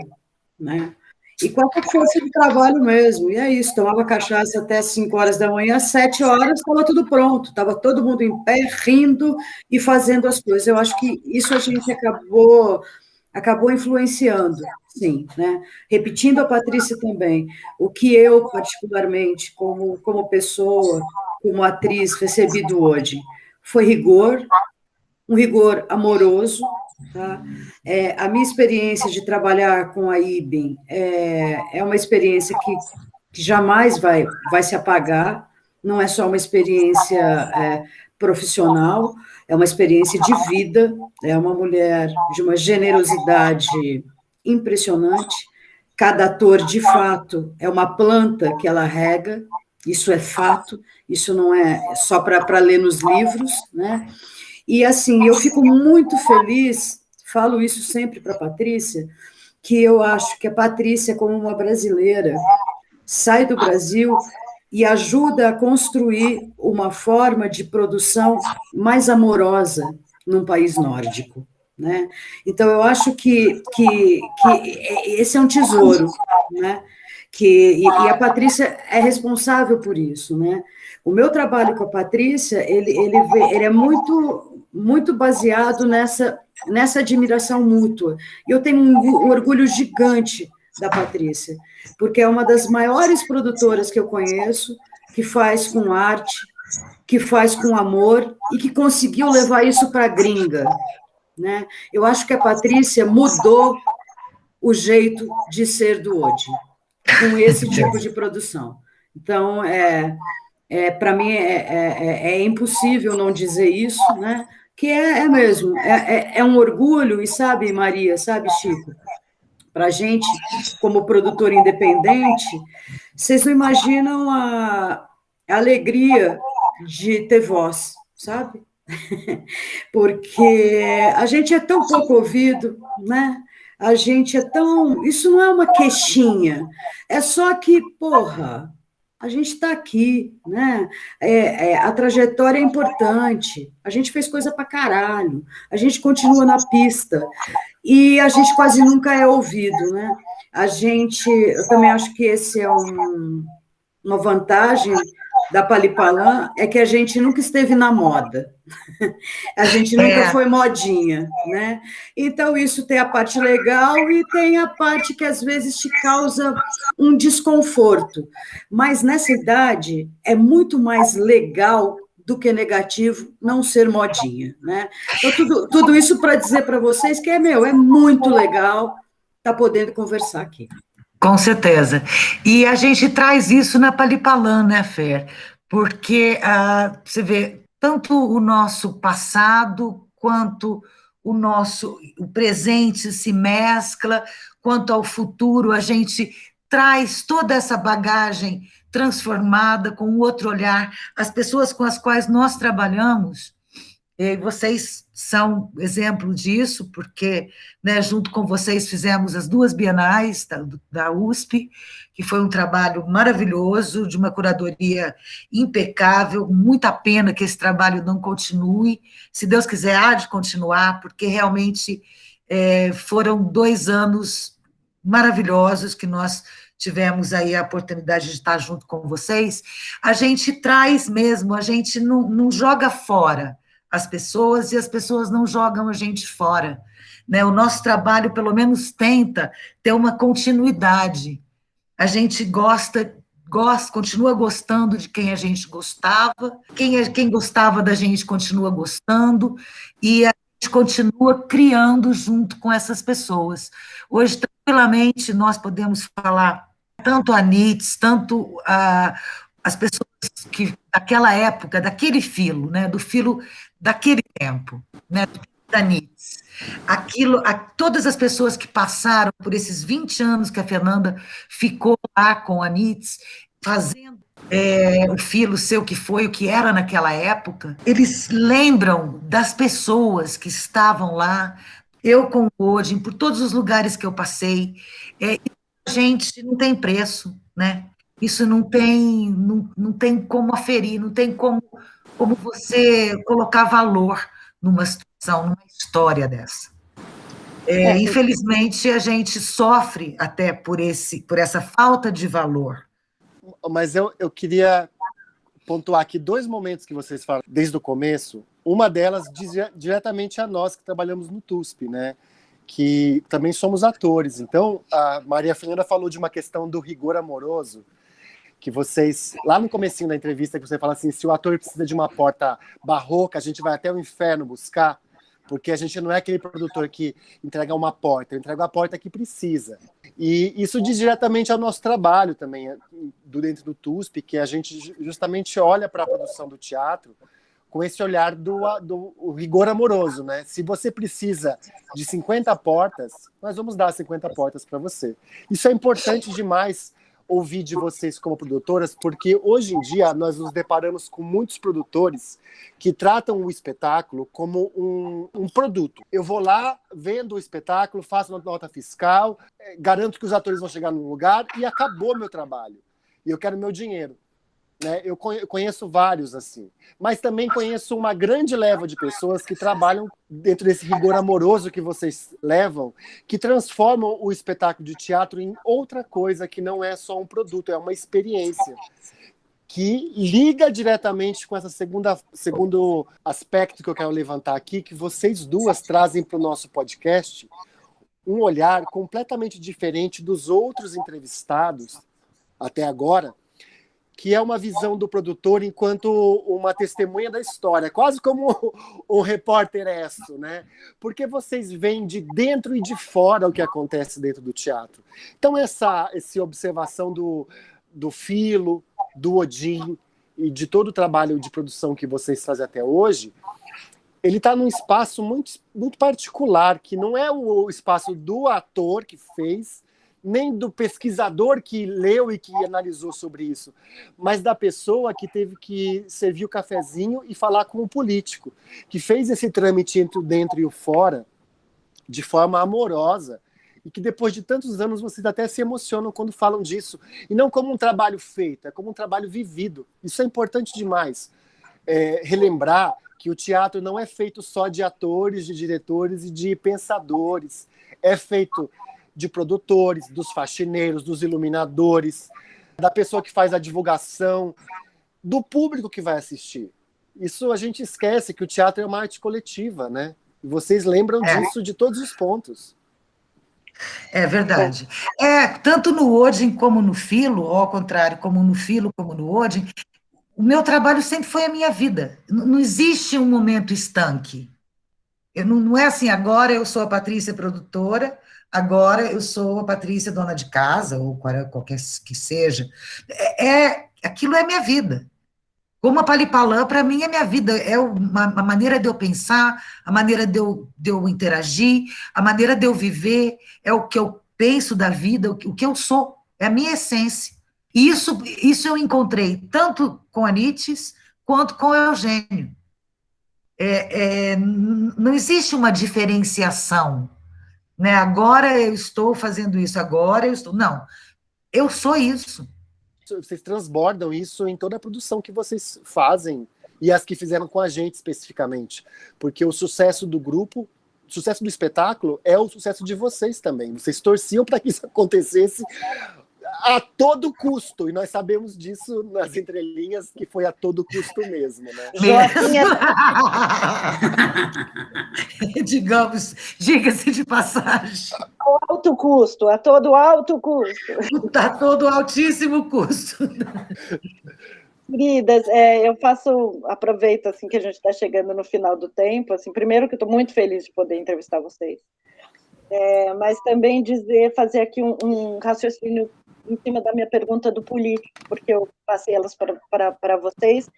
Speaker 4: né? E com a força de trabalho mesmo, e é isso, tomava cachaça até 5 horas da manhã, às 7 horas estava tudo pronto, estava todo mundo em pé, rindo e fazendo as coisas. Eu acho que isso a gente acabou influenciando, sim, né? Repetindo a Patrícia também, o que eu, particularmente, como pessoa, como atriz, recebi do hoje, foi rigor, um rigor amoroso, tá? A minha experiência de trabalhar com a IBM é uma experiência que jamais vai se apagar, não é só uma experiência profissional, é uma experiência de vida, é uma mulher de uma generosidade impressionante, cada ator, de fato, é uma planta que ela rega, isso é fato, isso não é só para ler nos livros, né? E, assim, eu fico muito feliz, falo isso sempre para a Patrícia, que eu acho que a Patrícia, como uma brasileira, sai do Brasil e ajuda a construir uma forma de produção mais amorosa num país nórdico, né? Então, eu acho que esse é um tesouro, né? E a Patrícia é responsável por isso, né? O meu trabalho com a Patrícia, ele é muito baseado nessa admiração mútua. E eu tenho um orgulho gigante da Patrícia, porque é uma das maiores produtoras que eu conheço, que faz com arte, que faz com amor e que conseguiu levar isso para a gringa, né? Eu acho que a Patrícia mudou o jeito de ser do Odi, com esse tipo de produção. Então, para mim, é impossível não dizer isso, né? Que é mesmo, é um orgulho, e sabe, Maria, sabe, Chico, para a gente, como produtor independente, vocês não imaginam a alegria de ter voz, sabe? Porque a gente é tão pouco ouvido, né? A gente é tão. Isso não é uma queixinha, é só que, porra, a gente está aqui, né? A trajetória é importante, a gente fez coisa pra caralho, a gente continua na pista, e a gente quase nunca é ouvido, né? Eu também acho que esse é uma vantagem da Palipalã, é que a gente nunca esteve na moda. A gente nunca foi modinha, né? Então, isso tem a parte legal e tem a parte que, às vezes, te causa um desconforto. Mas, nessa idade, é muito mais legal do que negativo não ser modinha, né? Então, tudo isso para dizer para vocês que é muito legal estar podendo conversar aqui.
Speaker 5: Com certeza. E a gente traz isso na Palipalã, né, Fer? Porque você vê, tanto o nosso passado quanto o presente se mescla, quanto ao futuro, a gente traz toda essa bagagem transformada com um outro olhar. As pessoas com as quais nós trabalhamos, e vocês são exemplo disso, porque, né, junto com vocês fizemos as 2 bienais da USP, que foi um trabalho maravilhoso, de uma curadoria impecável, muita pena que esse trabalho não continue, se Deus quiser, há de continuar, porque realmente foram 2 anos maravilhosos que nós tivemos aí a oportunidade de estar junto com vocês. A gente traz mesmo, a gente não joga fora as pessoas, e as pessoas não jogam a gente fora, né? O nosso trabalho, pelo menos, tenta ter uma continuidade. A gente continua gostando de quem a gente gostava, quem gostava da gente continua gostando, e a gente continua criando junto com essas pessoas. Hoje, tranquilamente, nós podemos falar tanto a NITS, tanto as pessoas que daquela época, daquele filo, né, do filo daquele tempo, né, da NITS. Todas as pessoas que passaram por esses 20 anos que a Fernanda ficou lá com a NITS, fazendo o filo ser o que foi, o que era naquela época, eles lembram das pessoas que estavam lá, eu com o Odin, por todos os lugares que eu passei, a gente não tem preço, né? Isso não tem como aferir, não tem como você colocar valor numa situação, numa história dessa. Infelizmente, a gente sofre até por essa falta de valor.
Speaker 3: Mas eu queria pontuar aqui 2 momentos que vocês falam desde o começo. Uma delas diz diretamente a nós que trabalhamos no TUSP, né? Que também somos atores. Então, a Maria Fernanda falou de uma questão do rigor amoroso, que vocês, lá no comecinho da entrevista, que você fala assim, se o ator precisa de uma porta barroca, a gente vai até o inferno buscar, porque a gente não é aquele produtor que entrega uma porta, entrega a porta que precisa. E isso diz diretamente ao nosso trabalho também, dentro do TUSP, que a gente justamente olha para a produção do teatro com esse olhar do rigor amoroso, né? Se você precisa de 50 portas, nós vamos dar 50 portas para você. Isso é importante demais ouvir de vocês como produtoras, porque hoje em dia nós nos deparamos com muitos produtores que tratam o espetáculo como um produto. Eu vou lá, vendo o espetáculo, faço uma nota fiscal, garanto que os atores vão chegar no lugar e acabou meu trabalho. E eu quero meu dinheiro. né? Eu conheço vários assim, mas também conheço uma grande leva de pessoas que trabalham dentro desse rigor amoroso que vocês levam, que transformam o espetáculo de teatro em outra coisa que não é só um produto, é uma experiência que liga diretamente com esse segundo aspecto que eu quero levantar aqui, que vocês duas trazem para o nosso podcast um olhar completamente diferente dos outros entrevistados até agora, que é uma visão do produtor enquanto uma testemunha da história, quase como um repórter né? Porque vocês veem de dentro e de fora o que acontece dentro do teatro. Então, essa observação do Filo, do Odin e de todo o trabalho de produção que vocês fazem até hoje, ele está num espaço muito, muito particular, que não é o espaço do ator que fez, nem do pesquisador que leu e que analisou sobre isso, mas da pessoa que teve que servir o cafezinho e falar com o político, que fez esse trâmite entre o dentro e o fora de forma amorosa, e que depois de tantos anos vocês até se emocionam quando falam disso, e não como um trabalho feito, é como um trabalho vivido. Isso é importante demais. Relembrar que o teatro não é feito só de atores, de diretores e de pensadores, é feito de produtores, dos faxineiros, dos iluminadores, da pessoa que faz a divulgação, do público que vai assistir. Isso a gente esquece, que o teatro é uma arte coletiva, né? E vocês lembram disso de todos os pontos.
Speaker 5: É verdade. Tanto no Odin como no Filo, ou ao contrário, como no Filo como no Odin, o meu trabalho sempre foi a minha vida. Não existe um momento estanque. Não é assim, agora eu sou a Patrícia produtora, agora eu sou a Patrícia dona de casa, ou qualquer que seja. Aquilo é minha vida. Como a Palipalã, para mim, é minha vida. É uma maneira de eu pensar, a maneira de eu interagir, a maneira de eu viver, é o que eu penso da vida, o que eu sou, é a minha essência. E isso eu encontrei tanto com a Nietzsche quanto com o Eugênio. Não existe uma diferenciação, né? Agora eu estou fazendo isso, agora eu estou... Não, eu sou isso.
Speaker 3: Vocês transbordam isso em toda a produção que vocês fazem, e as que fizeram com a gente especificamente, porque o sucesso do grupo, o sucesso do espetáculo é o sucesso de vocês também. Vocês torciam para que isso acontecesse a todo custo, e nós sabemos disso nas entrelinhas, que foi a todo custo mesmo, né?
Speaker 5: Diga-se de passagem.
Speaker 2: Alto custo, a todo alto custo.
Speaker 5: A todo altíssimo custo.
Speaker 2: Queridas, aproveito assim que a gente está chegando no final do tempo, assim, primeiro que eu estou muito feliz de poder entrevistar vocês, mas também fazer aqui um raciocínio em cima da minha pergunta do político, porque eu passei elas para vocês,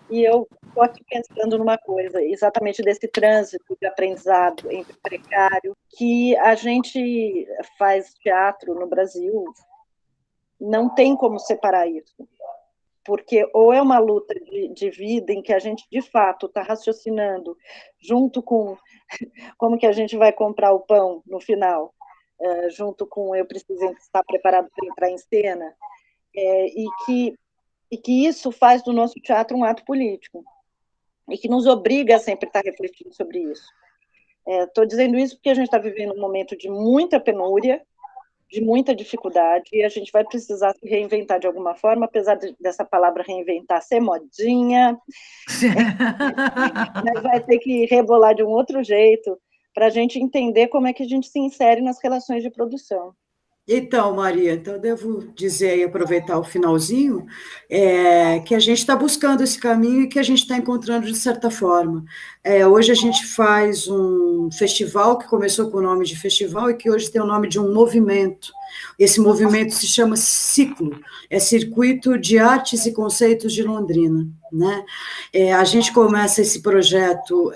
Speaker 2: e eu estou aqui pensando numa coisa, exatamente desse trânsito de aprendizado entre precário, que a gente faz teatro no Brasil, não tem como separar isso, porque ou é uma luta de vida em que a gente, de fato, está raciocinando junto com como que a gente vai comprar o pão no final, junto com eu preciso estar preparado para entrar em cena, e que isso faz do nosso teatro um ato político, e que nos obriga a sempre estar refletindo sobre isso. Estou dizendo isso porque a gente está vivendo um momento de muita penúria, de muita dificuldade, e a gente vai precisar se reinventar de alguma forma, apesar dessa palavra reinventar ser modinha, mas vai ter que rebolar de um outro jeito, para a gente entender como é que a gente se insere nas relações de produção.
Speaker 4: Então, Maria, eu devo dizer e aproveitar o finalzinho, que a gente está buscando esse caminho e que a gente está encontrando de certa forma. Hoje a gente faz um festival que começou com o nome de festival e que hoje tem o nome de um movimento. Esse movimento se chama Ciclo, é Circuito de Artes e Conceitos de Londrina, né? A gente começa esse projeto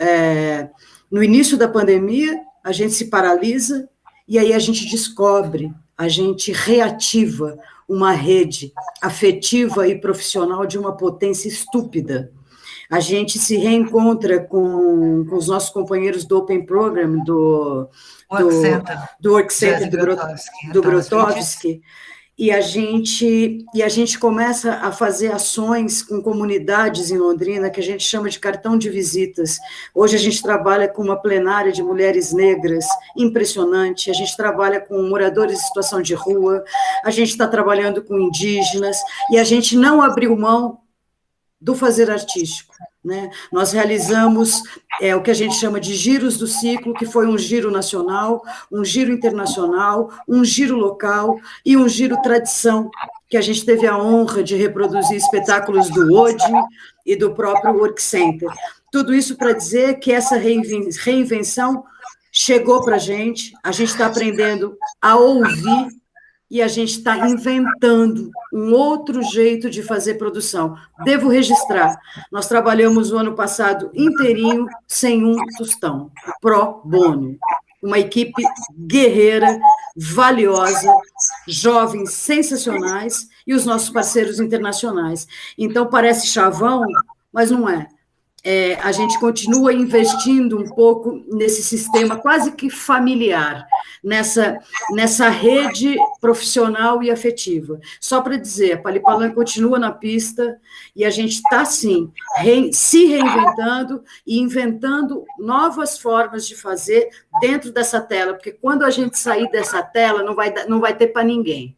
Speaker 4: no início da pandemia, a gente se paralisa e aí a gente descobre, a gente reativa uma rede afetiva e profissional de uma potência estúpida. A gente se reencontra com os nossos companheiros do Open Program, do Work Center do Grotowski, e a gente começa a fazer ações com comunidades em Londrina que a gente chama de cartão de visitas. Hoje a gente trabalha com uma plenária de mulheres negras impressionante, a gente trabalha com moradores em situação de rua, a gente está trabalhando com indígenas, e a gente não abriu mão do fazer artístico, né? Nós realizamos o que a gente chama de giros do ciclo, que foi um giro nacional, um giro internacional, um giro local e um giro tradição, que a gente teve a honra de reproduzir espetáculos do ODI e do próprio Work Center. Tudo isso para dizer que essa reinvenção chegou para a gente está aprendendo a ouvir, e a gente está inventando um outro jeito de fazer produção. Devo registrar, nós trabalhamos o ano passado inteirinho sem um tostão, pro bono. Uma equipe guerreira, valiosa, jovens sensacionais, e os nossos parceiros internacionais. Então, parece chavão, mas não é. A gente continua investindo um pouco nesse sistema quase que familiar, nessa rede profissional e afetiva. Só para dizer, a Palipalã continua na pista e a gente está, sim, se reinventando e inventando novas formas de fazer dentro dessa tela, porque quando a gente sair dessa tela, não vai ter para ninguém.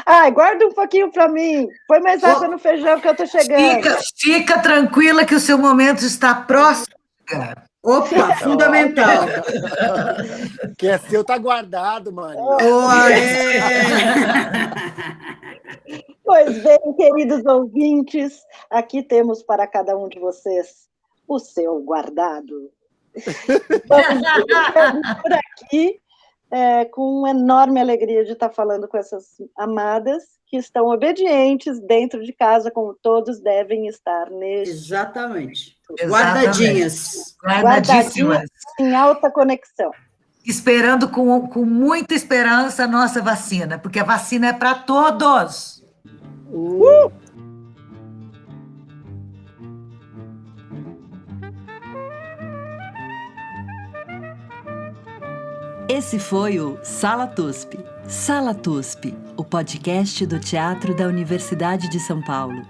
Speaker 2: Ai, guarda um pouquinho para mim. Põe mais água no feijão que eu estou chegando.
Speaker 5: Fica tranquila que o seu momento está próximo.
Speaker 4: Opa, fundamental.
Speaker 3: Que é seu, tá guardado, Maria.
Speaker 2: Pois bem, queridos ouvintes, aqui temos para cada um de vocês o seu guardado. Vamos por aqui. Com enorme alegria de estar falando com essas amadas que estão obedientes dentro de casa, como todos devem estar neste.
Speaker 4: Exatamente.
Speaker 5: Guardadinhas
Speaker 2: em alta conexão.
Speaker 5: Esperando com muita esperança a nossa vacina, porque a vacina é para todos.
Speaker 1: Esse foi o Sala TUSP. Sala TUSP, o podcast do Teatro da Universidade de São Paulo.